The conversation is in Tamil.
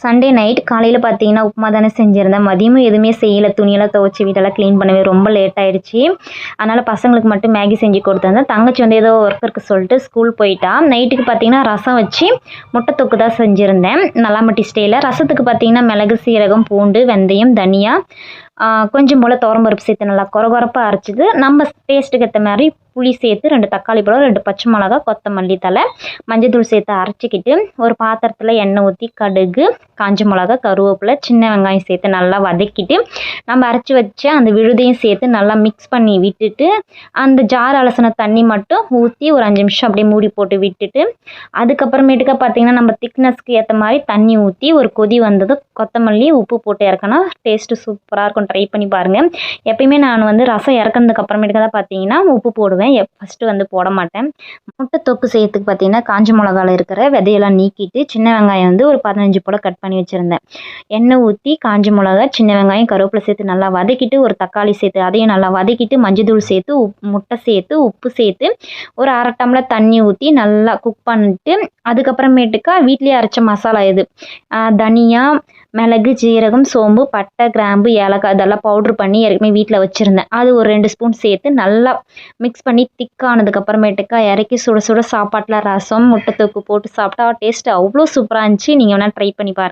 சண்டே நைட் காலையில் பார்த்தீங்கன்னா உப்புமா தானே செஞ்சுருந்தேன். மதியமும் எதுவுமே செய்யலை. துணியெல்லாம் துவைச்சி வீட்டெல்லாம் க்ளீன் பண்ணவே ரொம்ப லேட் ஆயிடுச்சு. அதனால் பசங்களுக்கு மட்டும் மேகி செஞ்சு கொடுத்துருந்தேன். தங்கச்சி வந்து ஏதோ ஒர்க் இருக்கு சொல்லிட்டு ஸ்கூல் போயிட்டா. நைட்டுக்கு பார்த்தீங்கன்னா ரசம் வச்சு முட்டை தொக்கு தான் செஞ்சுருந்தேன். நல்லாமட்டி ஸ்டைலில். ரசத்துக்கு பார்த்தீங்கன்னா மிளகு, சீரகம், பூண்டு, வெந்தயம், தனியா, கொஞ்சம் போல் துவரம்பருப்பு சேர்த்து நல்லா கொரகொரப்பாக அரைச்சிது. நம்ம டேஸ்ட்டுக்கு ஏற்ற மாதிரி புளி சேர்த்து 2 தக்காளி பழம், 2 பச்சை மிளகா, கொத்தமல்லி தழை, மஞ்சள்தூள் சேர்த்து அரைச்சிக்கிட்டு ஒரு பாத்திரத்தில் எண்ணெய் ஊற்றி கடுகு, காஞ்ச மிளகா, கருவேப்பிலை, சின்ன வெங்காயம் சேர்த்து நல்லா வதக்கிட்டு நம்ம அரைச்சி வச்ச அந்த விழுதையும் சேர்த்து நல்லா மிக்ஸ் பண்ணி விட்டுட்டு அந்த ஜார் அலசின தண்ணி மட்டும் ஊற்றி ஒரு 5 நிமிஷம் அப்படியே மூடி போட்டு விட்டுட்டு அதுக்கப்புறமேட்டுக்கா பார்த்தீங்கன்னா நம்ம திக்னஸ்க்கு ஏற்ற மாதிரி தண்ணி ஊற்றி ஒரு கொதி வந்தது கொத்தமல்லி, உப்பு போட்டு இறக்கணும். டேஸ்ட்டு சூப்பராக இருக்கும். ட்ரை பண்ணி பாருங்கள். எப்பயுமே நான் வந்து ரசம் இறக்குனதுக்கு அப்புறமேட்டுக்கா தான் பார்த்தீங்கன்னா உப்பு போடுவேன். ஃபஸ்ட்டு வந்து போட மாட்டேன். முட்டை தொக்கு செய்யறதுக்கு பார்த்தீங்கன்னா காஞ்ச மிளகாவில் இருக்கிற விதையெல்லாம் நீக்கிட்டு சின்ன வெங்காயம் வந்து ஒரு 15 போல் கட் பண்ணி வச்சுருந்தேன். எண்ணெய் ஊற்றி காஞ்ச மிளகா, சின்ன வெங்காயம், கருவேப்பிலை சேர்த்து நல்லா வதக்கிட்டு ஒரு தக்காளி சேர்த்து அதையும் நல்லா வதக்கிட்டு மஞ்சள்தூள் சேர்த்து முட்டை சேர்த்து உப்பு சேர்த்து ஒரு 1/2 டம்ளர் தண்ணி ஊற்றி நல்லா குக் பண்ணிட்டு அதுக்கப்புறமேட்டுக்கா வீட்லேயே அரைச்ச மசாலா இது தனியா, மிளகு, ஜீரகம், சோம்பு, பட்டை, கிராம்பு, ஏலக்காய் இதெல்லாம் பவுட்ரு பண்ணி ஏற்கனவே வீட்டில் வச்சுருந்தேன். அது ஒரு 2 ஸ்பூன் சேர்த்து நல்லா மிக்ஸ் பண்ணி திக்கானதுக்கப்புறமேட்டுக்கா இறக்கி சுட சுட சாப்பாட்டில் ரசம், முட்டை தொக்கு போட்டு சாப்பிட்டா டேஸ்ட்டு அவ்வளோ சூப்பராக இருந்துச்சு. நீங்கள் வேணால் ட்ரை பண்ணி பாருங்கள்.